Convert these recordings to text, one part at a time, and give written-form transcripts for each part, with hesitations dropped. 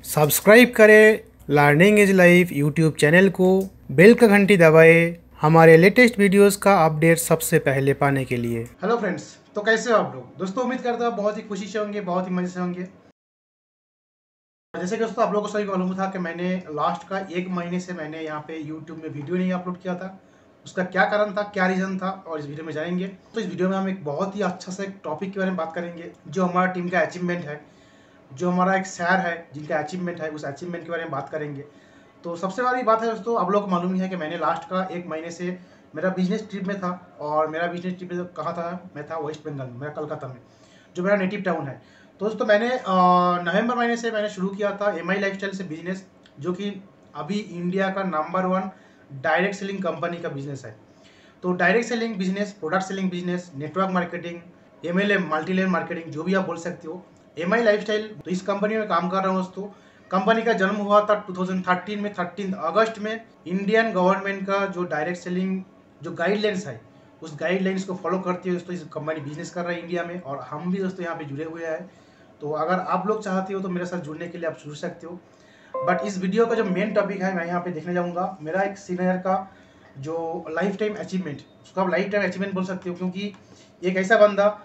Subscribe करें learning is life YouTube channel को, bell का घंटी दबाएं हमारे लेटेस्ट वीडियोस का अपडेट सबसे पहले पाने के लिए। हेलो फ्रेंड्स, तो कैसे हो आप लोग? दोस्तों उम्मीद करता हूँ बहुत ही खुशी से होंगे, बहुत ही मजे से होंगे। जैसे कि दोस्तों आप लोगों को सभी मालूम था कि मैंने लास्ट का 1 महीने से मैंने यहाँ पे यूट्यूब में वीडियो नहीं अपलोड किया था। उसका क्या कारण था, क्या रीज़न था, और इस वीडियो में जानेंगे। तो इस वीडियो में हम एक बहुत ही अच्छा सा एक टॉपिक के बारे में बात करेंगे, जो हमारा टीम का अचीवमेंट है, जो हमारा एक सर है जिनका अचीवमेंट है, उस अचीवमेंट के बारे में बात करेंगे। तो सबसे बड़ी बात है दोस्तों, आप लोग को मालूम ही है कि मैंने लास्ट का 1 महीने से मेरा बिजनेस ट्रिप में था। और मेरा बिजनेस ट्रिप में कहाँ था? मैं था वेस्ट बंगाल में, मेरा कलकत्ता में, जो मेरा नेटिव टाउन है। तो दोस्तों मैंने नवंबर महीने से मैंने शुरू किया था MI लाइफस्टाइल से बिजनेस, जो कि अभी इंडिया का नंबर 1 डायरेक्ट सेलिंग कंपनी का बिजनेस है। तो direct selling business, product selling business, network marketing, MLM multi level marketing, जो भी आप बोल सकते हो, MI लाइफस्टाइल। तो इस कंपनी में काम कर रहा हूँ दोस्तों। कंपनी का जन्म हुआ था 2013 में, 13 अगस्त में। इंडियन गवर्नमेंट का जो डायरेक्ट सेलिंग जो गाइडलाइंस है, उस गाइडलाइंस को फॉलो करते हुए दोस्तों इस कंपनी बिजनेस कर रहा है इंडिया में, और हम भी दोस्तों यहाँ पे जुड़े हुए हैं। तो अगर आप लोग चाहते हो तो मेरे साथ जुड़ने के लिए आप जुड़ सकते हो। बट इस वीडियो का जो मेन टॉपिक है, मैं यहाँ पे देखने जाऊँगा मेरा एक सीनियर का जो लाइफ टाइम अचीवमेंट, उसको आप लाइफ टाइम अचीवमेंट बोल सकते हो, क्योंकि एक ऐसा बंदा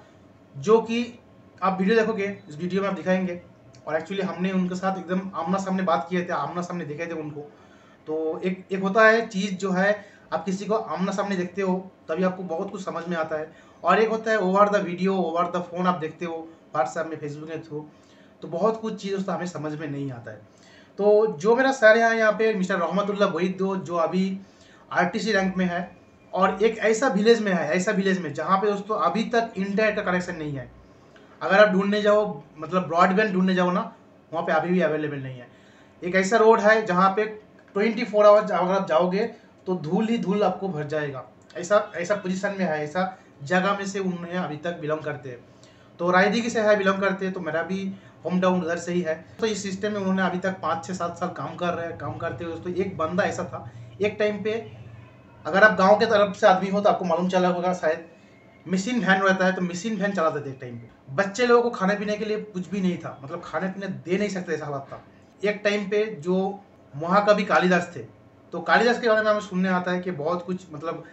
जो कि आप वीडियो देखोगे, इस वीडियो में आप दिखाएंगे, और एक्चुअली हमने उनके साथ एकदम आमना सामने बात किए थे, आमना सामने देखे थे उनको। तो एक होता है चीज़ जो है, आप किसी को आमना सामने देखते हो तभी आपको बहुत कुछ समझ में आता है, और एक होता है over the video, over the phone आप देखते हो व्हाट्सएप में, फेसबुक के थ्रू, तो बहुत कुछ चीज़ दोस्तों हमें समझ में नहीं आता है। तो जो मेरा सर है यहाँ पे मिस्टर रहमतुल्लाह बोईदो, जो अभी RTC रैंक में है, और एक ऐसा विलेज में है, ऐसा विलेज में जहाँ पे दोस्तों अभी तक इंटरनेट का कनेक्शन नहीं है। अगर आप ढूंढने जाओ, मतलब ब्रॉडबैंड ढूंढने जाओ ना, वहाँ पे अभी भी अवेलेबल नहीं है। एक ऐसा रोड है जहाँ पे 24 आवर्स अगर आप जाओगे तो धूल ही धूल आपको भर जाएगा। ऐसा ऐसा पोजीशन में है, ऐसा जगह में से उन्हें अभी तक बिलोंग करते हैं। तो रायदिगी से है, बिलोंग करते हैं, तो मेरा भी होम टाउन उधर से ही है। तो इस सिस्टम में उन्होंने अभी तक 5, 6, 7 साल काम कर रहे हैं। काम करते हुए दोस्तों एक बंदा ऐसा था एक टाइम पे, अगर आप गाँव के तरफ से आदमी हो तो आपको मालूम चला होगा शायद, मशीन वैन रहता है, तो मशीन वैन चलाते थे एक टाइम पे। बच्चे लोगों को खाने पीने के लिए कुछ भी नहीं था, मतलब खाने पीने दे नहीं सकते, ऐसा हालत था एक टाइम पे। जो महाकवि कालिदास थे, तो कालिदास के बारे में हमें सुनने आता है कि बहुत कुछ मतलब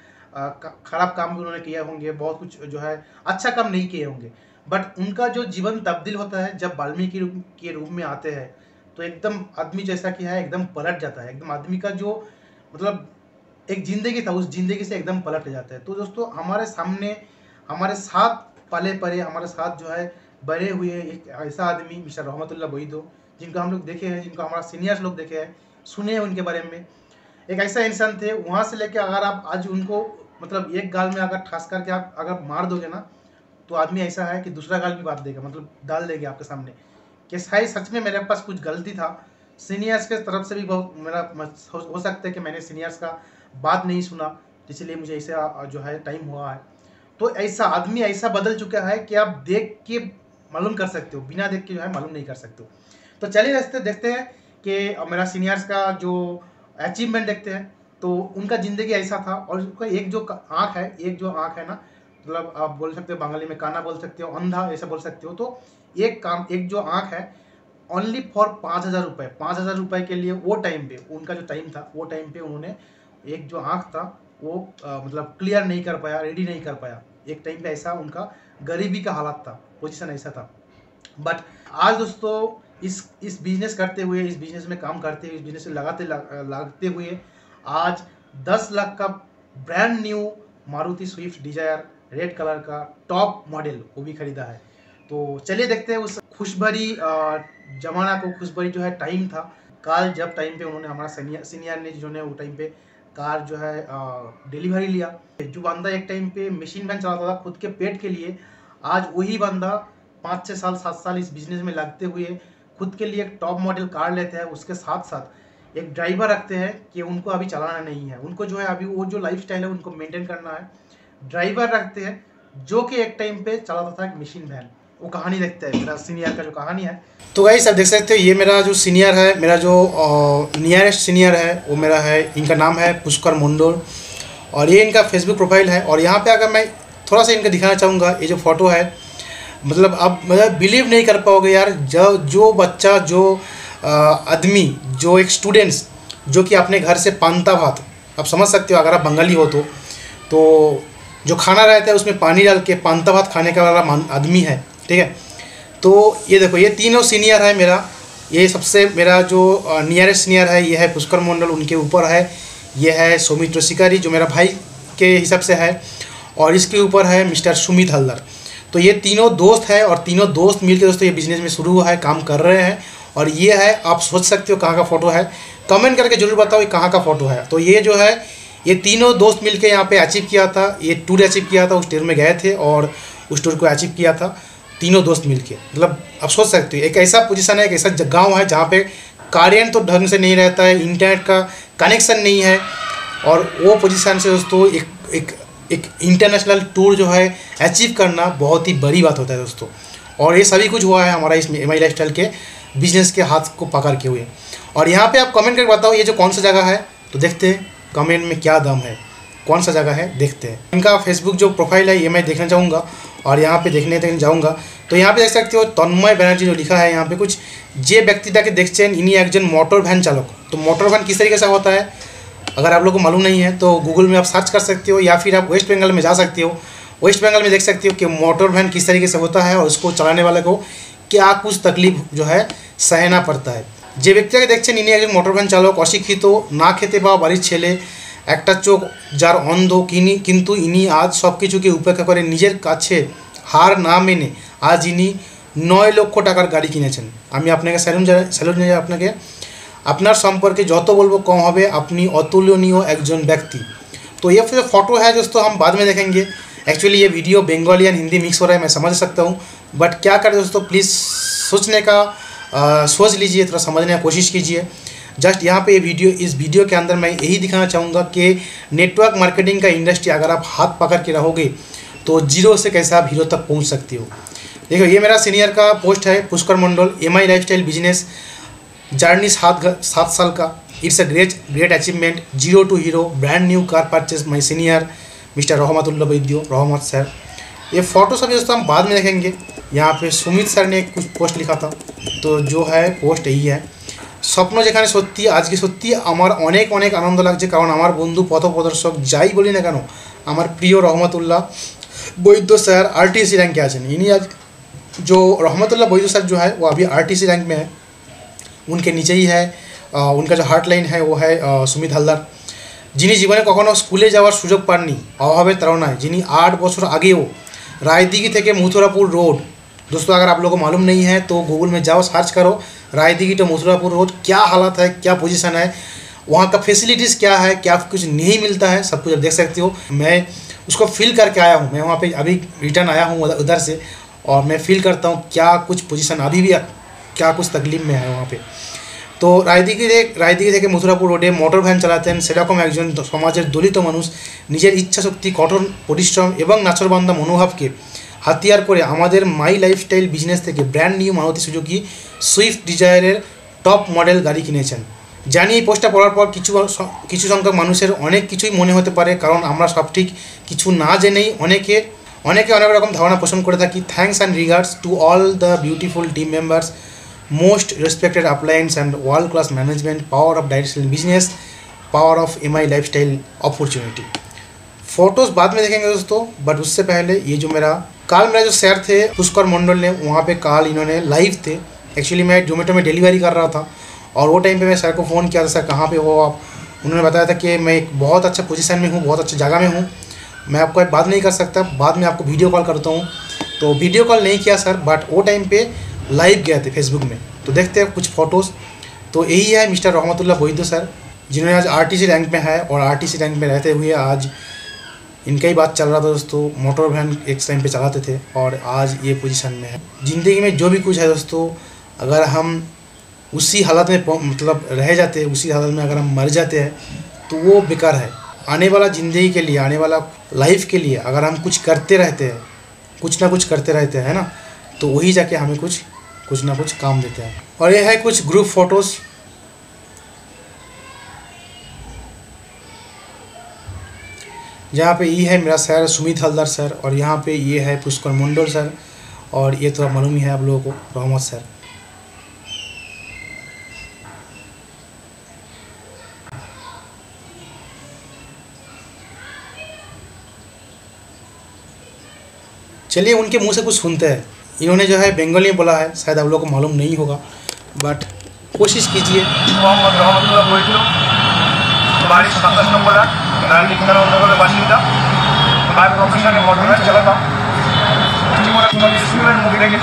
खराब काम भी उन्होंने किए होंगे, बहुत कुछ जो है अच्छा काम नहीं किए होंगे। बट उनका जो जीवन तब्दील होता है जब वाल्मीकि के रूप में आते हैं, तो एकदम आदमी जैसा कि है एकदम पलट जाता है। एकदम आदमी का जो मतलब एक जिंदगी था, उस जिंदगी से एकदम पलट जाता है। तो दोस्तों हमारे सामने, हमारे साथ पले पले, हमारे साथ जो है बड़े हुए एक ऐसा आदमी मिस्टर रहमतुल्लाह बोईदो, जिनको हम लोग देखे हैं, जिनको हमारा सीनियर्स लोग देखे हैं, सुने हैं उनके बारे में। एक ऐसा इंसान थे, वहाँ से लेके अगर आप आज उनको मतलब एक गाल में अगर ठास करके आप अगर मार दोगे ना, तो आदमी ऐसा है कि दूसरा गाल भी बात देगा, मतलब डाल देंगे आपके सामने कि शायद सच में मेरे पास कुछ गलती था। सीनियर्स के तरफ से भी बहुत मेरा हो सकता है कि मैंने सीनियर्स का बात नहीं सुना, इसलिए मुझे ऐसा जो है टाइम हुआ है। तो ऐसा आदमी ऐसा बदल चुका है कि आप देख के मालूम कर सकते हो, बिना देख के जो है मालूम नहीं कर सकते हो। तो चलिए देखते हैं कि मेरा सीनियर्स का जो अचीवमेंट देखते हैं। तो उनका ज़िंदगी ऐसा था, और उसका एक जो आँख है, एक जो आँख है ना, मतलब आप बोल सकते हो बंगाली में काना बोल सकते हो, अंधा ऐसा बोल सकते हो। तो एक जो आँख है, ओनली फॉर 5,000 रुपये, 5,000 रुपये के लिए वो टाइम पे, उनका जो टाइम था वो टाइम पे उन्होंने एक जो आँख था वो मतलब क्लियर नहीं कर पाया, रेडी नहीं कर पाया। एक टाइम पे ऐसा उनका गरीबी का हालात था, पोजीशन ऐसा था। बट आज दोस्तों इस बिजनेस करते हुए, इस बिजनेस में काम करते हुए, इस बिजनेस में लागते हुए आज 10 लाख का brand new Maruti Swift Dzire red colour का टॉप मॉडल वो भी खरीदा है। तो चलिए देखते हैं उस खुशभरी जमाना को, खुशभरी जो है टाइम था काल, जब टाइम पे उन्होंने हमारा सीनियर ने जिन्होंने वो टाइम पे कार जो है डिलीवरी लिया। जो बंदा एक टाइम पे मशीन वैन चलाता था खुद के पेट के लिए, आज वही बंदा 5, 6 साल, 7 साल इस बिजनेस में लगते हुए खुद के लिए एक टॉप मॉडल कार लेते हैं। उसके साथ साथ एक ड्राइवर रखते हैं कि उनको अभी चलाना नहीं है, उनको जो है अभी वो जो लाइफ स्टाइल है उनको मेंटेन करना है। ड्राइवर रखते हैं जो कि एक टाइम पे चलाता था एक मशीन वैन। वो कहानी देखते हैं, मेरा सीनियर का जो कहानी है। तो गाइस आप देख सकते हो, ये मेरा जो सीनियर है, मेरा जो नियरेस्ट सीनियर है वो मेरा है, इनका नाम है पुष्कर मंडल, और ये इनका फेसबुक प्रोफाइल है। और यहाँ पे अगर मैं थोड़ा सा इनका दिखाना चाहूँगा, ये जो फोटो है, मतलब आप मतलब बिलीव नहीं कर पाओगे यार, जो बच्चा जो आदमी, जो एक स्टूडेंट्स जो कि अपने घर से पांता भात, आप समझ सकते हो अगर आप बंगाली हो तो जो खाना रहता है उसमें पानी डाल के पांता भात खाने का वाला आदमी है, ठीक है। तो ये देखो, ये तीनों सीनियर है मेरा। ये सबसे मेरा जो नियरेस्ट सीनियर है ये है पुष्कर मंडल, उनके ऊपर है ये है सौमित्र शिकारी जो मेरा भाई के हिसाब से है, और इसके ऊपर है मिस्टर सुमित हल्दर। तो ये तीनों दोस्त है और तीनों दोस्त मिलकर दोस्तों ये बिज़नेस में शुरू हुआ है, काम कर रहे हैं। और ये है, आप सोच सकते हो कहाँ का फ़ोटो है, कमेंट करके ज़रूर बताओ ये कहाँ का फ़ोटो है। तो ये जो है ये तीनों दोस्त मिलकर यहाँ पे अचीव किया था, ये टूर अचीव किया था, उस टूर में गए थे और उस टूर को अचीव किया था तीनों दोस्त मिलके। मतलब आप सोच सकते हो एक ऐसा पोजीशन है, एक ऐसा गांव है जहाँ पे करेंट तो ढंग से नहीं रहता है, इंटरनेट का कनेक्शन नहीं है, और वो पोजीशन से दोस्तों एक इंटरनेशनल टूर जो है अचीव करना बहुत ही बड़ी बात होता है दोस्तों। और ये सभी कुछ हुआ है हमारा इस MI लाइफस्टाइल के बिजनेस के हाथ को पकड़ के हुए। और यहाँ पे आप कमेंट करके बताओ ये जो कौन सा जगह है, तो देखते हैं कमेंट में क्या दम है, कौन सा जगह है देखते हैं। इनका फेसबुक जो प्रोफाइल है ये मैं देखना चाहूँगा और यहाँ पे देखने जाऊँगा। तो यहाँ पे देख सकते हो तन्मय बनर्जी जो लिखा है यहाँ पे कुछ जे व्यक्तिटाके देखছেন इन्हीं একজন मोटर वैन चालक। तो मोटर वैन किस तरीके से होता है अगर आप लोगों को मालूम नहीं है तो गूगल में आप सर्च कर सकते हो, या फिर आप वेस्ट बंगाल में जा सकते हो। वेस्ट बंगाल में देख सकते हो कि मोटर वैन किस तरीके से होता है और उसको चलाने वाले को क्या कुछ तकलीफ जो है सहना पड़ता है। যে ব্যক্তিটাকে দেখছেন ইনি একজন মোটর ভ্যান চালক, অশিক্ষিত, না খেতে পাওয়া বাড়ির ছেলে, একটা চোখ যার অন্ধ, কিন্তু ইনি আজ সব কিছুকে উপেক্ষা করে নিজের কাছে হার না মেনে আজ ইনি 9 লক্ষ টাকার গাড়ি কিনেছেন। আমি আপনাকে স্যালুট জানাই আপনাকে, আপনার সম্পর্কে যত বলবো कम হবে, আপনি অতুলনীয় একজন ব্যক্তি। तो ये फिर फ़ोटो है दोस्तों, हम बाद में देखेंगे। एक्चुअली ये video Bengali and Hindi mix हो रहा है, मैं समझ सकता हूँ, बट क्या करें दोस्तों, प्लीज़ सोचने का सोच लीजिए, थोड़ा समझने की कोशिश कीजिए। जस्ट यहाँ पे ये इस वीडियो के अंदर मैं यही दिखाना चाहूँगा कि नेटवर्क मार्केटिंग का इंडस्ट्री अगर आप हाथ पकड़ के रहोगे तो जीरो से कैसे आप हीरो तक पहुँच सकते हो। देखो ये मेरा सीनियर का पोस्ट है Pushkar Mandal, MI lifestyle business journey 7 साल का। It's a great achievement, zero to hero, brand new car purchase my senior mister Rahmatullah Vaidya, रहमत सर। ये फ़ोटो सब दोस्तों हम बाद में देखेंगे। यहाँ पे सुमित सर ने कुछ पोस्ट लिखा था, तो जो है पोस्ट यही है, स्वप्न जेखाने सत्यि आज की सत्यि आमार अनेक अनेक आनंद लागছে, कारण आमार बंधु पथप्रदर्शक যাই বলি না কেন আমার প্রিয় रहमतुल्लाह वैद्य सर RTC रैंक के आছেন। इन्हीं आज जो रहमतुल्लाह वैद्य सर जो है वो अभी RTC रैंक में है, उनके नीचे ही है उनका जो हार्ट लाइन है वो है सुमित हल्दार, যিনি জীবনে কখনো স্কুলে যাওয়ার সুযোগ পাননি, অভাবের তাড়নায়, যিনি 8 বছর আগেও रायदिघी থেকে मथुरापुर रोड, दोस्तों अगर आप लोगों को मालूम नहीं है तो गूगल में जाओ, सर्च करो रायदिघी टू मथुरापुर रोड, क्या हालत है, क्या पोजीशन है, वहाँ का फैसिलिटीज़ क्या है, क्या कुछ नहीं मिलता है, सब कुछ आप देख सकते हो। मैं उसको फील करके आया हूँ, मैं वहाँ पे अभी रिटर्न आया हूँ उधर से, और मैं फील करता हूँ क्या कुछ पोजीशन अभी भी क्या कुछ तकलीफ में है वहाँ पे। तो রায়দিঘি থেকে মথুরাপুর রোডে মোটর ভ্যান চালাতেন সেরকম একজন সমাজের দলিত মানুষ নিজের ইচ্ছাশক্তি, কঠোর পরিশ্রম এবং নাছোড়বান্দা মনোভাবকে হাতিয়ার করে আমাদের মাই লাইফস্টাইল বিজনেস থেকে brand new Maruti Suzuki Swift ডিজায়ারের টপ মডেল গাড়ি কিনেছেন। জানি এই পোস্টটা পড়ার পর কিছু সংখ্যক মানুষের অনেক কিছুই মনে হতে পারে, কারণ আমরা সব ঠিক কিছু না জেনেই অনেকে অনেক রকম ধারণা পোষণ করে থাকি। Thanks and regards to all the beautiful team members, most respected appliance and world class management, power of direct selling business, power of MI lifestyle opportunity। Photos बाद में देखेंगे दोस्तों, बट उससे पहले ये जो मेरा जो सर थे पुष्कर मंडल ने, वहाँ पे काल इन्होंने लाइव थे। एक्चुअली मैं जोमेटो में डिलीवरी कर रहा था और वो टाइम पे मैं सर को फ़ोन किया था, सर कहाँ पे हो आप। उन्होंने बताया था कि मैं एक बहुत अच्छा पोजीशन में हूँ, बहुत अच्छी जगह में हूँ, मैं आपको बात नहीं कर सकता, बाद में आपको वीडियो कॉल करता हूँ। तो वीडियो कॉल नहीं किया सर, बट वो टाइम पे लाइव गए थे फेसबुक में। तो देखते हैं कुछ फ़ोटोज़। तो यही है मिस्टर रहमतुल्लाह वैद्य सर, जिन्होंने आज RTC रैंक में है, और RTC रैंक में रहते हुए आज इनका ही बात चल रहा था दोस्तों, मोटर वैन एक टाइम पे चलाते थे और आज ये पोजीशन में है। ज़िंदगी में जो भी कुछ है दोस्तों, अगर हम उसी हालत में मतलब रह जाते हैं, उसी हालत में अगर हम मर जाते हैं तो वो बेकार है। आने वाला ज़िंदगी के लिए, आने वाला लाइफ के लिए अगर हम कुछ करते रहते हैं, कुछ ना कुछ करते रहते हैं ना, तो वही जाके हमें कुछ ना कुछ काम देते हैं। और ये है कुछ ग्रुप फ़ोटोज़, जहाँ पे ये है मेरा सर सुमित हल्दर सर, और यहाँ पे ये है पुष्कर मंडल सर, और ये तो मालूम ही है आप लोगों को रहमत सर। चलिए उनके मुंह से कुछ सुनते हैं। इन्होंने जो है बंगाली में बोला है, शायद आप लोगों को मालूम नहीं होगा, बट कोशिश कीजिए। मोहम्मद रहमतुल्लाह बोलছিল, বাড়ি 27 নম্বর রানী নগরের বাসিন্দা। আমি প্রফেশনে মোটরসাইকেল চালাতাম। জীবনে কোনো স্কুলের মুখে রেখে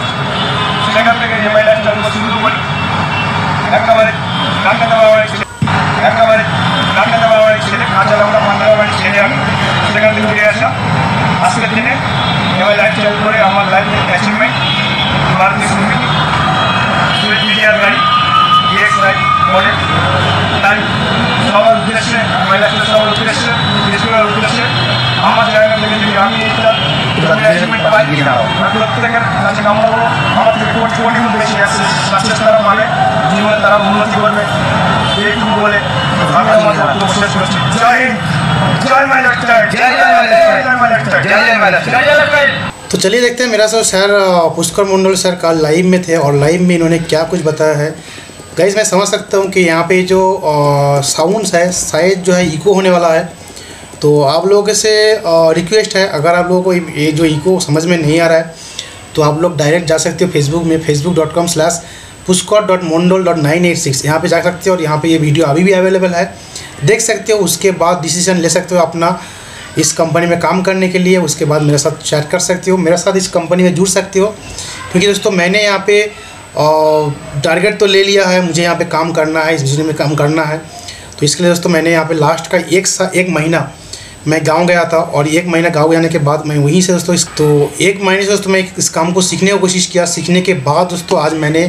সেখান থেকে যে বাইরে শুরু করি। একেবারে কান্না দেওয়া বাড়ি ছেলে কাঁচা লঙ্কা পান্ডা বাড়ি ছেলে আমি সেখান থেকে ফিরে আসা। আজকের দিনে এবার লাইফ চালু করে আমার লাইফের achievement Maruti Suzuki Swift Dzire গাড়ি EX মডেল। তাই সবার উদ্দেশ্যে মহিলা সবার উদ্দেশ্যে স্কুলের উদ্দেশ্যে আমার জায়গা থেকে যদি আমি অ্যাচিভমেন্ট পাই প্রত্যেকের কাছে কামনা করবো আমার থেকে কোটি বেশি আসছে সাকসেস তারা মানে জীবনে তারা উন্নতি করবে এইটুকু বলে আমি আমার বক্তব্য শেষ করছি। জয় হিন্দ, জয় মাই লেফটেন্যান্ট, জয় মাই লেফটেন্যান্ট, জয় মাই লেফটেন্যান্ट। तो चलिए देखते हैं मेरा सर पुष्कर मंडल सर कल लाइव में थे और लाइव में इन्होंने क्या कुछ बताया है। गाइस मैं समझ सकता हूँ कि यहाँ पे जो साउंड्स है शायद जो है इको होने वाला है, तो आप लोगों से रिक्वेस्ट है, अगर आप लोगों को ये जो इको समझ में नहीं आ रहा है तो आप लोग डायरेक्ट जा सकते हो फेसबुक में facebook.com/pushkar.mondal.986 यहाँ पे जा सकते हो और यहाँ पे ये वीडियो अभी भी अवेलेबल है, देख सकते हो। उसके बाद डिसीजन ले सकते हो अपना इस कंपनी में काम करने के लिए। उसके बाद मेरे साथ चैट कर सकते हो, मेरे साथ इस कंपनी में जुड़ सकते हो, क्योंकि दोस्तों मैंने यहाँ पे टारगेट तो ले लिया है, मुझे यहाँ पे काम करना है, इस बिजनेस में काम करना है। तो इसके लिए दोस्तों मैंने यहाँ पे लास्ट का एक महीना मैं गांव गया था और एक महीना गांव जाने के बाद मैं वहीं से दोस्तों एक महीने से दोस्तों मैं इस काम को सीखने की कोशिश किया। सीखने के बाद दोस्तों आज मैंने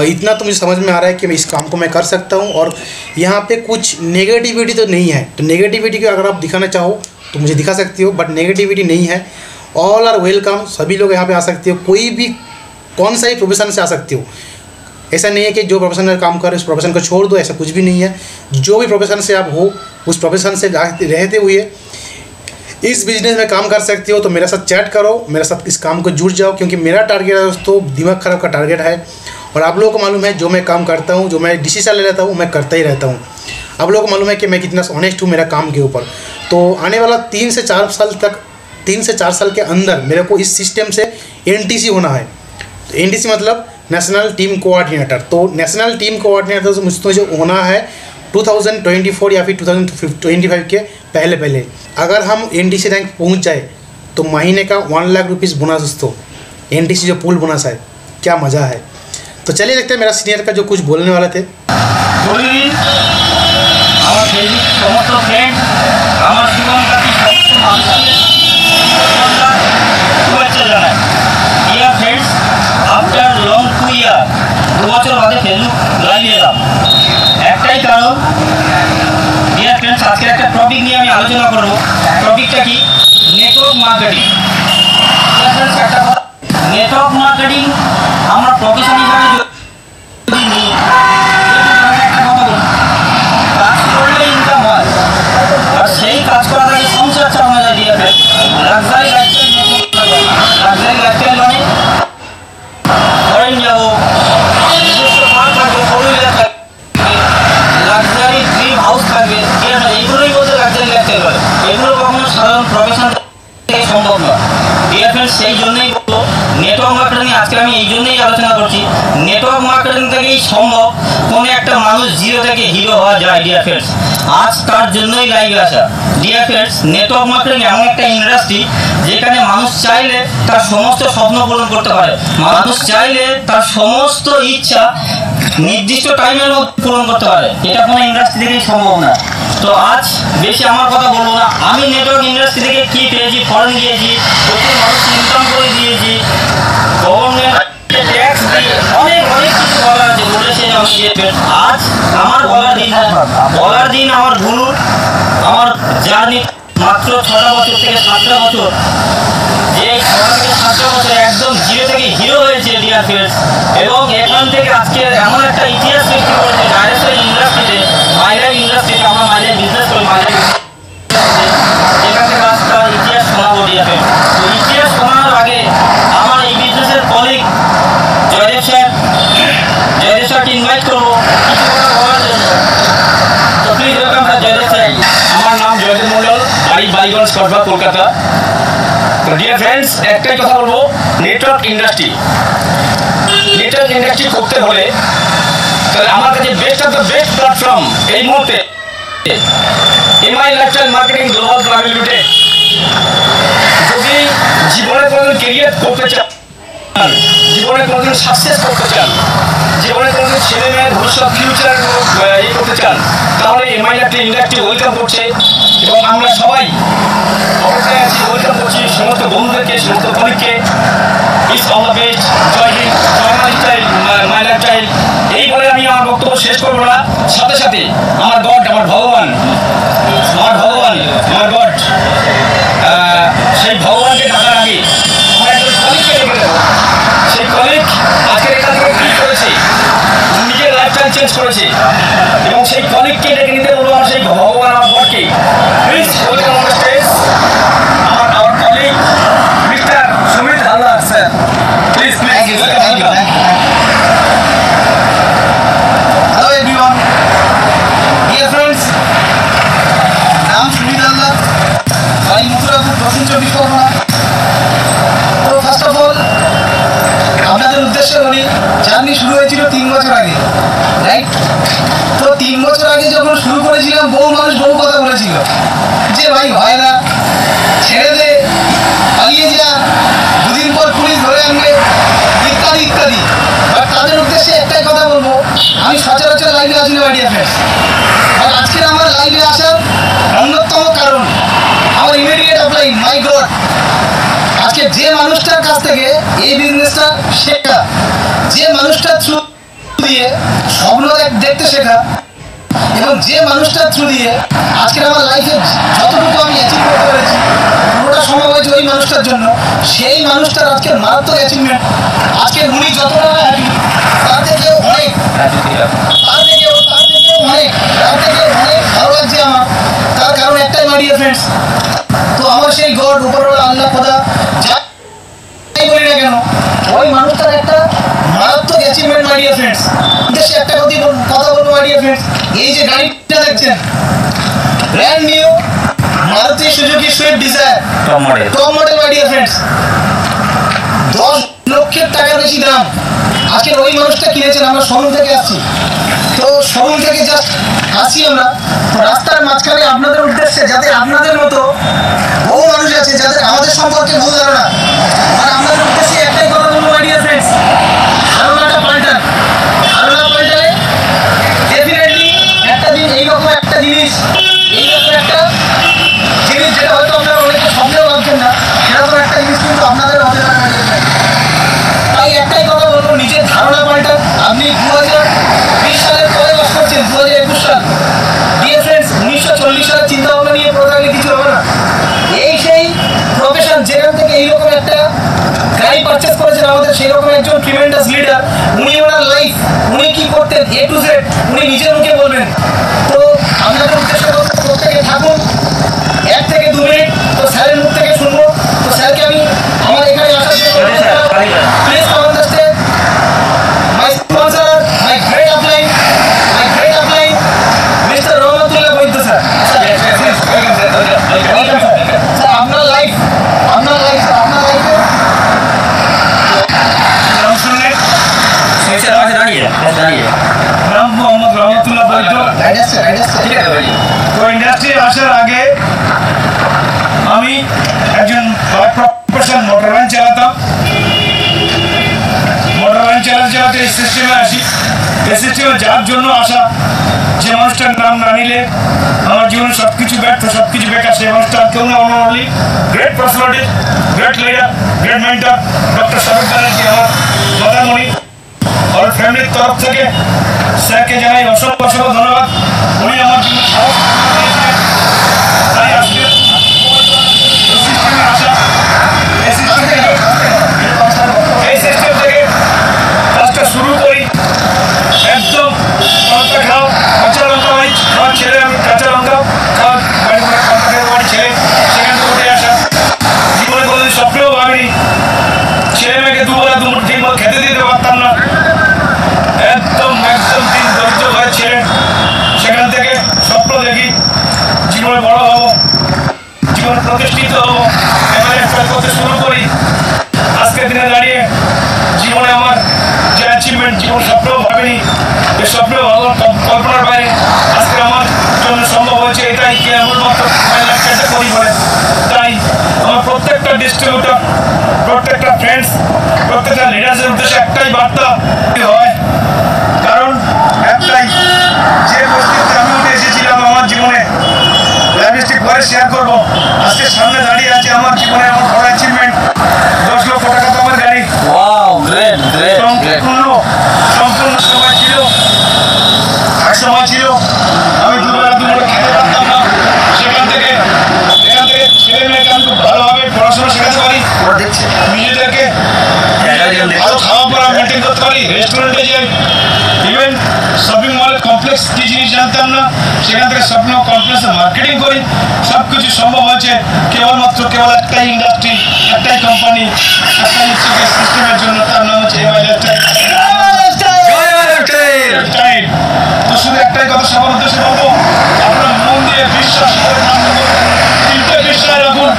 इतना तो मुझे समझ में आ रहा है कि मैं इस काम को मैं कर सकता हूँ और यहाँ पे कुछ नेगेटिविटी तो नहीं है। तो नेगेटिविटी को अगर आप दिखाना चाहो तो मुझे दिखा सकती हो, बट नेगेटिविटी नहीं है। ऑल आर वेलकम, सभी लोग यहाँ पे आ सकते हो, कोई भी कौन सा ही प्रोफेशन से आ सकते हो। ऐसा नहीं है कि जो प्रोफेशन में काम कर रहे हो उस प्रोफेशन को छोड़ दो, ऐसा कुछ भी नहीं है। जो भी प्रोफेशन से आप हो उस प्रोफेशन से रहते हुए इस बिज़नेस में काम कर सकते हो। तो मेरे साथ चैट करो, मेरे साथ इस काम को जुड़ जाओ, क्योंकि मेरा टारगेट है दोस्तों दिमाग ख़राब का टारगेट है। और आप लोगों को मालूम है जो मैं काम करता हूँ, जो मैं डिसीजन ले लेता हूँ मैं करता ही रहता हूँ। आप लोगों को मालूम है कि मैं कितना ऑनेस्ट हूँ मेरा काम के ऊपर। तो आने वाला 3 से 4 साल के अंदर मेरे को इस सिस्टम से NTC होना है। तो NTC मतलब नेशनल टीम कोऑर्डिनेटर। तो नेशनल टीम कोऑर्डिनेटर तो मुझे होना है 2024 या फिर 2025 के पहले। अगर हम NTC रैंक पहुंच जाए तो महीने का 1 लाख रुपीज़ बोनस दोस्तों, NTC जो पूल बोनस है, क्या मज़ा है। तो चलिए देखते हैं मेरा सीनियर का जो कुछ बोलने वाले थे। একটাই কারণ ডিয়ার ফ্রেন্ডস, আজকে একটা টপিক নিয়ে আমি আলোচনা করব। টপিকটা কি? Network marketing. নেটওয়ার্ক মার্কেটিং আমরা প্রফেশন হিসাবে যদি নিই, একটা কথা বলি, কাজ করলে ইনকাম হয় আর সেই কাজ করা থেকে সংসার চালানো যায়। ডিয়ার ফ্রেন্ডস, লাক্সারি লাইফস্টাইল মানে ফরেন যাবো, নিজস্ব ফার্ম থাকবে, লাক্সারি ড্রিম হাউস থাকবে, এইগুলোই বলতে লাক্সারি লাইফস্টাইল বলে। এগুলো কখনো সাধারণ প্রফেশন থেকে সম্ভব নয়। ডিয়ার ফ্রেন্ডস, সেই জন্যই বলবো নেটওয়ার্ক মার্কেটিং আজকে আমি এই জন্যই আলোচনা করছি। নেটওয়ার্ক মার্কেটিং থেকেই সম্ভব কোনো একটা মানুষ জিরো থেকে হিরো হওয়া যায়। ডিয়ার ফ্রেন্ডস, আজ তার জন্যই লাইভে আসা। ডিয়ার ফ্রেন্ডস, নেটওয়ার্ক মার্কেটিং এমন একটা ইন্ডাস্ট্রি যেখানে মানুষ চাইলে তার সমস্ত স্বপ্ন পূরণ করতে পারে। মানুষ চাইলে তার সমস্ত ইচ্ছা নির্দিষ্ট টাইমের মধ্যে পূরণ করতে পারে। এটা কোনো ইন্ডাস্ট্রি থেকেই সম্ভব না। তো আজ বেশি আমার কথা বলবো না। আমি নেটওয়ার্ক ইন্ডাস্ট্রি থেকে কী পেয়েছি, ফরেন গিয়েছি, প্রচুর মানুষ ইনকাম করে দিয়েছি, গভর্নমেন্ট ট্যাক্স দিয়ে অনেক কিছু বলা আছে, বলেছে আমি। আজ আমার বলার দিন আমার গুরু, আমার জার্নি মাত্র 6টা বছর থেকে 7টা বছর, যে 6টা থেকে 7টা বছর একদম জিরো থেকে হিরো হয়েছে ডিয়ার ফ্রেন্ডস। এবং এখান থেকে আজকে এমন একটা ইতিহাস সৃষ্টি করেছে ডাইরেক্ট ইন্ডাস্ট্রিতে, মাইলাইফ ইন্ডাস্ট্রিতে। আমরা মাইলাইফ বিজনেস করি, মাইলাইফ যেখান থেকে আজকে ইতিহাস শোনাবো ডিয়ার ফ্রেন্ডস। তো ইতিহাস শোনানোর আগে আমার এই বিজনেসের কলিগ জয়দেব স্যারকে ইনভাইট করবো কিছু কথা বলার জন্য। তো please welcome sir Joydev sir. আমার নাম জয়দেব মন্ডল, বাড়ি বাইগঞ্জ, কসবা, কলকাতা। তো ডিয়ার ফ্রেন্ডস, একটাই কথা বলবো, নেটওয়ার্ক ইন্ডাস্ট্রি করতে হলে তাহলে আমার কাছে best of the best platform এই মুহূর্তে MI lifestyle marketing global private limited. যদি জীবনে কোনোদিন কেরিয়ার করতে চান, জীবনে কোনোদিন সাকসেস করতে চান, জীবনে কোনোদিন ছেলে মেয়ের ভবিষ্যৎ ফিউচার করতে চান, তাহলে এমআই লাইফস্টাইল ইন্ডাস্ট্রি ওয়েলকাম করছে। এবং আমরা সবাই অবশ্যই আছি, ওয়েলকাম করছি সমস্ত বন্ধুদেরকে, সমস্ত কলিগকে। Is all the best, Jai Hind, Jai my lifestyle. এই বলে আমি আমার বক্তব্য শেষ করবো না। সাথে সাথে আমার গড, আমার ভগবান, আমার গড, সেই ভগবানকে ডাকার আগে আমার একজন কলিগকে ডেকে দেবো। সেই কলিগ আজকের এখান থেকে কি করেছে, নিজের লাইফস্টাইল চেঞ্জ করেছে, এবং সেই কলিগকে ডেকে নিতে বলবো আমার সেই ভগবান, আমার গডকে। Please welcome on the stage our colleague Mr. Sumit Hallar sir. Please welcome. Hello everyone, dear friends, নাম সুমিত হালদার, বাড়ি মথুরাপুর, দক্ষিণ চব্বিশ পরগনা। তো ফার্স্ট অফ অল আপনাদের উদ্দেশ্যে বলি, জার্নি শুরু হয়েছিল 3 বছর আগে, রাইট? তো 3 বছর আগে যখন শুরু করেছিলাম, বহু মানুষ বহু কথা বলেছিল যে ভাই হয় না, ছেড়ে দে, পালিয়ে যা, দুদিন পর পুলিশ ধরে আনবে, ইত্যাদি ইত্যাদি। বাট তাদের উদ্দেশ্যে একটাই কথা বলবো, আমি সচরাচর লাইভে আসি না ডিয়ার ফ্রেন্ডস। আর আজকের আমার লাইভে আসার অন্যতম কারণ আমার ইমিডিয়েট আপলাইন, মাই গড। আজকে যে মানুষটার কাছ থেকে এই বিজনেসটা শেখা, যে মানুষটার থ্রু দিয়ে স্বপ্ন দেখতে শেখা, এবং যে মানুষটার থ্রু দিয়ে আজকের আমার লাইফে যতটুকু আমি অ্যাচিভ করতে পেরেছি, পুরোটা সম্ভব হয়েছে ওই মানুষটার জন্য। সেই মানুষটার আজকের মারাত্মক অ্যাচিভমেন্ট, আজকে উনি যতটা হ্যাপি তার থেকে অনেক ভালো লাগছে আমার। তার কারণ একটাই মাই ডিয়ার ফ্রেন্ডস, তো আমার সেই গড, উপরওয়ালা, আল্লাহ, খোদা, যাই বলি না কেন, ওই মানুষটার একটা মারাত্মক অ্যাচিভমেন্ট মাই ডিয়ার ফ্রেন্ডস। উদ্দেশ্যে একটা কথা বলবো মাই ডিয়ার ফ্রেন্ডস, এই যে গাড়িটা দেখছেন, brand new Maruti Suzuki Swift Dzire top model my dear friends, 10 লক্ষের টাকার বেশি দাম। আজকে ওই মানুষটা কিনেছেন, আমরা শোরুম থেকে আসছি। তো শোরুম থেকে জাস্ট আসছি আমরা, তো রাস্তার মাঝখানে আপনাদের উদ্দেশ্যে, যাতে আপনাদের মতো বহু মানুষ আছে যাদের আমাদের সম্পর্কে ভুল ধারণা, আর আপনাদের উদ্দেশ্যে একটাই কথা বলবো মাই ডিয়ার ফ্রেন্ডস, ধারণাটা পাল্টান। ধারণা পাল্টালে ডেফিনেটলি একটা দিন এইরকম একটা জিনিস যেটা হয়তো আপনারা অনেকে স্বপ্নেও ভাবছেন না, সেরকম একটা জিনিস কিন্তু আপনাদের হবে না। তাই একটাই কথা বলবো, নিজের ধারণা পাল্টান। আপনি 2020 সালের পরে বাস করছেন, 2021 সাল। ডিয়ার ফ্রেন্ডস, 1940 সালের চিন্তা ভাবনা নিয়ে প্রোগ্রামে কিছু হবে না। এই সেই প্রফেশন যেখান থেকে এইরকম একটা গাড়ি পারচেস করেছেন আমাদের সেই রকম একজন ট্রিমেন্ডাস লিডার। উনি ওনার লাইফ, উনি কি করতেন A to Z উনি নিজের মুখে বলবেন। তো আপনাদের উদ্দেশ্যে প্রত্যেকে থাকুন 1 থেকে 2 মিনিট, তো স্যারের মুখ থেকে শুনবো। তো স্যারকে আমি আমার এখানে আসার জন্য please come on the stage, my sponsor, my great upline, mister Rahmatullah Vaidya sir. Sir আপনার লাইফে নাম শুনলেন, নাম মোহাম্মদ রহমতুল্লাহ বৈদ্য। তো ইন্ডাস্ট্রি আসার আগে আমি একজন প্রফেশন মোটর ভ্যান চালাতাম। মোটর ভ্যান চালাতে এই সিস্টেমে আসি। এই সিস্টেমে যার জন্য আসা, যে মানুষটার নাম না নিলে আমার জীবনে সব কিছু ব্যর্থ, সব কিছু বেকার, সেই মানুষটা কেউ না only great personality, great leader, great mentor doctor সাবেক ব্যানার্জি, আমার মাতামণি। আমার ফ্যামিলির তরফ থেকে স্যারকে জানাই অসংখ্য ধন্যবাদ। উনি আমার জন্য সাহস দিয়েছিলেন। তাই আজকে এই সিস্টেম থেকে কাজটা শুরু করি। একদম লঙ্কা খাও, কাঁচা লঙ্কা ভাই, আমার ছেলে, আমি কাঁচা লঙ্কা খাওয়া বাড়ি ছেলে, সেখান থেকে উঠে আসা। জীবনে কোনোদিন স্বপ্নেও ভাবিনি ছেলে মেয়েকে দুবেলা ঠিক মতো খেতে দিতে পারতাম না। একদম দিন ধৈর্য হয়ে ছিলেন। সেখান থেকে স্বপ্ন দেখি জীবনে বড় হব, জীবনে প্রতিষ্ঠিত হব, করতে শুরু কল্পনার বাইরে আজকে আমার জন্য সম্ভব হয়েছে, এটাই কেবলমাত্র লাইফস্টাইলটা করি বলে। তাই আমার প্রত্যেকটা ডিস্ট্রিবিউটর, প্রত্যেকটা ফ্রেন্ডস, প্রত্যেকটা লিডার্সের উদ্দেশ্যে একটাই বার্তা হয়, কারণ একটাই, যে পরিস্থিতিতে আমি উঠে এসেছিলাম আমার জীবনে, লাইফস্টাইল পরে শেয়ার করবো। আজকে সামনে দাঁড়িয়ে আছে আমার জীবনে আমার বড় অ্যাচিভমেন্ট, 10 লক্ষ টাকা তো আমার গাড়ি। Wow, great great great. সম্পূর্ণ সময় ছিল, এক সময় ছিল আমি দুবেলা খেতে পারতাম না, সেখান থেকে ছেলে মেয়েকে আমি খুব ভালোভাবে পড়াশোনা শেখাতে পারি, নিজেদেরকে ভালো খাওয়া পড়া মেনটেন করতে পারি, রেস্টুরেন্টে যাই, ইভেন শপিং মলের কমপ্লেক্স কি জিনিস জানতাম না, সেখান থেকে শপিং কমপ্লেক্সে মার্কেটিং করি। সব কিছু সম্ভব হয়েছে কেবল একটাই ইন্ডাস্ট্রি, একটাই কোম্পানি, একটাই সিস্টেমের জন্য, তার নাম হচ্ছে এমআই লাইফস্টাইল। তো শুধু একটাই কথা সবার উদ্দেশ্যে বলবো, আপনারা মন দিয়ে বিশ্বাস করে কাজ করুন, তিনটে বিশ্বাস রাখুন।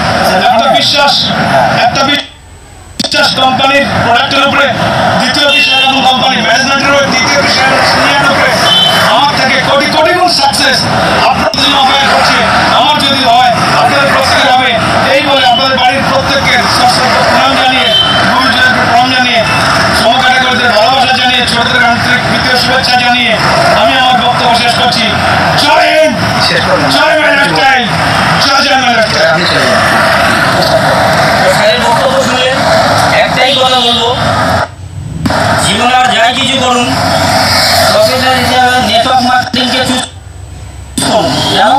একটা বিশ্বাস কোম্পানির প্রোডাক্টের উপরে, দ্বিতীয় বিশ্বাস রাখুন কোম্পানির ম্যানেজমেন্টের উপরে, তৃতীয় বিশ্বাস রাখুন সিনিয়রের উপরে। আমার থেকে কোটি কোটি গুণ সাকসেস আপনার জন্য অপেক্ষা করছে, আমার যদি হয় আপনাদের প্রত্যেকের হবে। এই বলে আপনাদের বাড়ির প্রত্যেককে সশস্ত্র প্রণাম জানিয়ে, গুরুজনকে প্রণাম জানিয়ে, সহকারীদের ভালোবাসা জানিয়ে, ছোটদের আন্তরিক প্রীতীয় শুভেচ্ছা জানিয়ে আমি আমার বক্তব্য শেষ করছি। জয় হিন্দ, জয় এমআই লাইফস্টাইল, জয় এমআই লাইফস্টাইল। স্যারের বক্তব্য শুনে একটাই কথা বলবো, জীবনে আর যাই কিছু করুন, প্রফেশনাল হিসেবে নেটওয়ার্ক মার্কেটিংকে চুজ করুন। জানো,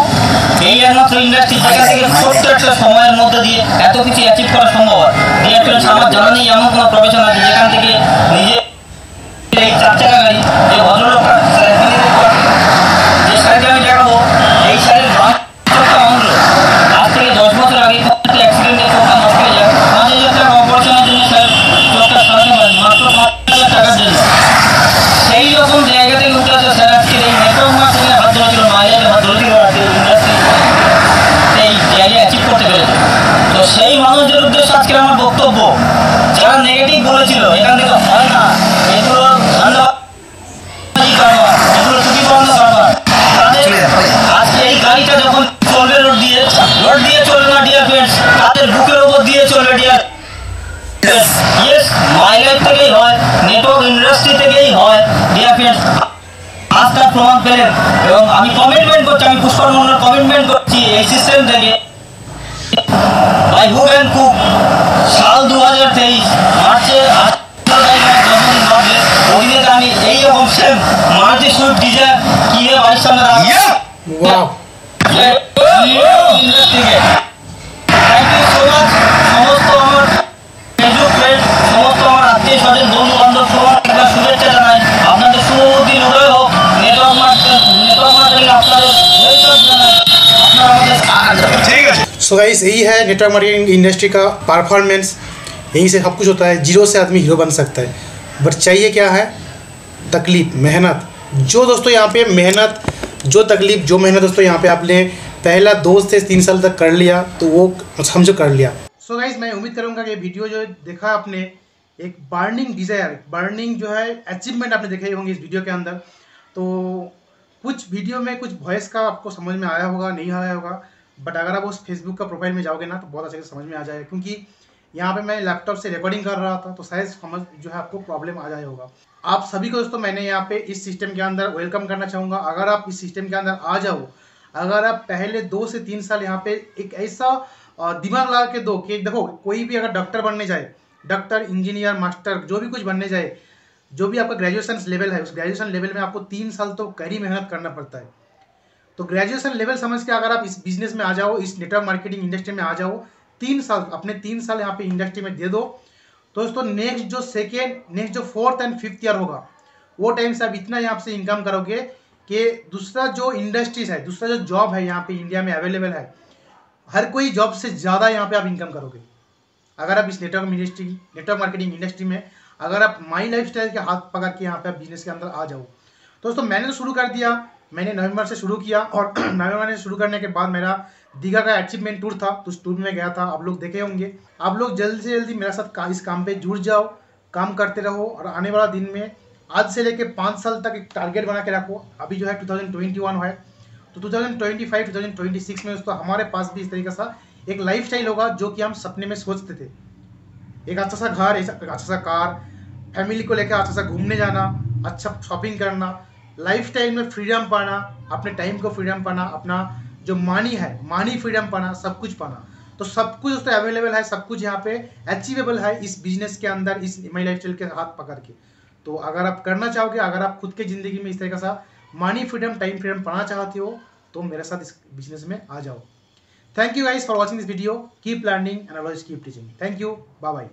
এই একমাত্র ইন্ডাস্ট্রি জায়গা থেকে ছোট্ট একটা সময়ের মধ্যে দিয়ে এত কিছু অ্যাচিভ করা সম্ভব হয়। আমার জানা নেই এমন কোনো প্রফেশন আছে যেখান থেকে নিজে এই 4 চাকা গাড়ি, যে ভদ্রলোকটা যে স্যারকে আমি দেখাবো, এই স্যারের চোখটা অন্ধ। আজ থেকে 10 বছর আগে একটা অ্যাক্সিডেন্টে চোখটা নষ্ট হয়ে যায়, 5,000 টাকা অপারেশনের জন্য স্যার চোখটা সরাতে পারেন, মাত্র 5,000 টাকার জন্য। সেই রকম জায়গা থেকে উঠে আসে স্যার আজকে এই নেটওয়ার্ক মার্কেটিংয়ে হাত ধরেছিল, মাইলেজে হাত ধরেছিল, ইন্ডাস্ট্রি এই জায়গায় অ্যাচিভ করতে পেরেছে। তো সেই মানুষদের উদ্দেশ্যে আজকে আমার বক্তব্য, যারা নেগেটিভ বলেছিল এখান থেকে হয় না, এগুলো ধান্দাবাজি কারবার, এগুলো চুরি বান্ধব কারবার, আজকে এই গাড়িটা যখন চলবে রোড দিয়ে চলবে না ডিয়ার ফ্রেন্ডস, তাদের বুকের ওপর দিয়ে চলবে ডিয়ার। ইয়েস, মাই লাইফ থেকেই হয়, নেটওয়ার্ক ইন্ডাস্ট্রি থেকেই হয় ডিয়ার ফ্রেন্ডস। আজ তার প্রমাণ পেলেন, এবং আমি কমিটমেন্ট করছি, আমি পুষ্কর মন্ডল কমিটমেন্ট করছি এই সিস্টেম থেকে বাই হুক অ্যান্ড কুক, সাল 2023 মার্চে অধীনেতে আমি এইরকম সেম মারুতি সুইফট ডিজায়ার কিনে বাড়ির সামনে वाह ইন্ডাস্ট্রিকে। থ্যাংক ইউ সো মাচ সমস্ত আমার ফেসবুক ফ্রেন্ড, সমস্ত আমার আত্মীয় স্বজন, বন্ধু বান্ধব সবার একবার শুভেচ্ছা জানাই। আপনাদের শুভদিন উদয় হোক। নেটওয়ার্ক মার্কেটিং আপনাদের ওয়েলকাম জানাই। আপনারা আমাদের ঠিক আছে। सो गाइस, यही है नेटवर्क मार्केटिंग इंडस्ट्री का परफॉर्मेंस। यहीं से सब कुछ होता है, जीरो से आदमी हीरो बन सकता है, बट चाहिए क्या है? तकलीफ, मेहनत। जो दोस्तों यहाँ पे मेहनत, जो तकलीफ, जो मेहनत दोस्तों यहाँ पे आपने पहला 2 से 3 साल तक कर लिया, तो वो समझो कर लिया। सो गाइस, मैं उम्मीद करूँगा कि वीडियो जो देखा आपने, एक बर्निंग डिज़ायर, बर्निंग जो है अचीवमेंट आपने देखे होंगे इस वीडियो के अंदर। तो कुछ वीडियो में कुछ वॉइस का आपको समझ में आया होगा, नहीं आया होगा, बट अगर आप उस फेसबुक का प्रोफाइल में जाओगे ना तो बहुत अच्छे से समझ में आ जाएगा, क्योंकि यहाँ पे मैं लैपटॉप से रिकॉर्डिंग कर रहा था, तो शायद समझ जो है आपको प्रॉब्लम आ जाए होगा। आप सभी को दोस्तों मैंने यहाँ पे इस सिस्टम के अंदर वेलकम करना चाहूँगा। अगर आप इस सिस्टम के अंदर आ जाओ, अगर आप पहले 2 से 3 साल यहाँ पे एक ऐसा दिमाग लगा के दो कि देखो, कोई भी अगर डॉक्टर बनने जाए, डॉक्टर, इंजीनियर, मास्टर, जो भी कुछ बनने जाए, जो भी आपका ग्रेजुएशन लेवल है, उस ग्रेजुएशन लेवल में आपको 3 साल तो कड़ी मेहनत करना पड़ता है। तो ग्रेजुएशन लेवल समझ के अगर आप इस बिजनेस में आ जाओ, इस नेटवर्क मार्केटिंग इंडस्ट्री में आ जाओ, 3 साल अपने 3 साल यहाँ पे इंडस्ट्री में दे दो, तो दोस्तों नेक्स्ट जो 4th एंड 5th ईयर होगा, वो टाइम से आप इतना यहाँ से इनकम करोगे कि दूसरा जो इंडस्ट्रीज है, दूसरा जो जॉब है यहाँ पे इंडिया में अवेलेबल है, हर कोई जॉब से ज़्यादा यहाँ पे आप इनकम करोगे अगर आप इस नेटवर्क मार्केटिंग इंडस्ट्री में, अगर आप माई लाइफस्टाइल के हाथ पकड़ के यहाँ पे आप बिजनेस के अंदर आ जाओ। दोस्तों मैंने तो शुरू कर दिया, मैंने नवंबर से शुरू किया, और नवंबर से शुरू करने के बाद मेरा दीघा का अचीवमेंट टूर था, तो उस टूर में गया था, आप लोग देखे होंगे। आप लोग जल्दी से जल्दी मेरे साथ इस काम पे जुड़ जाओ, काम करते रहो, और आने वाला दिन में आज से लेके 5 साल तक एक टारगेट बना के रखो। अभी जो है 2021 है, तो 2025 2026 में उसको हमारे पास भी इस तरीके सा एक लाइफस्टाइल होगा जो कि हम सपने में सोचते थे। एक अच्छा सा घर, एक अच्छा सा कार, फैमिली को लेकर अच्छा सा घूमने जाना, अच्छा शॉपिंग करना, लाइफस्टाइल में फ्रीडम पाना, अपने टाइम को फ्रीडम पाना, अपना जो मानी फ्रीडम पाना, सब कुछ पाना। तो सब कुछ उसको अवेलेबल है, सब कुछ यहाँ पे अचीवेबल है इस बिजनेस के अंदर, इस EMI लाइफस्टाइल के हाथ पकड़ के। तो अगर आप करना चाहोगे, अगर आप खुद के ज़िंदगी में इस तरीके सा मानी फ्रीडम, टाइम फ्रीडम पाना चाहते हो, तो मेरे साथ इस बिजनेस में आ जाओ। Thank you guys for watching this video. Keep learning and always keep teaching. Thank you, bye bye.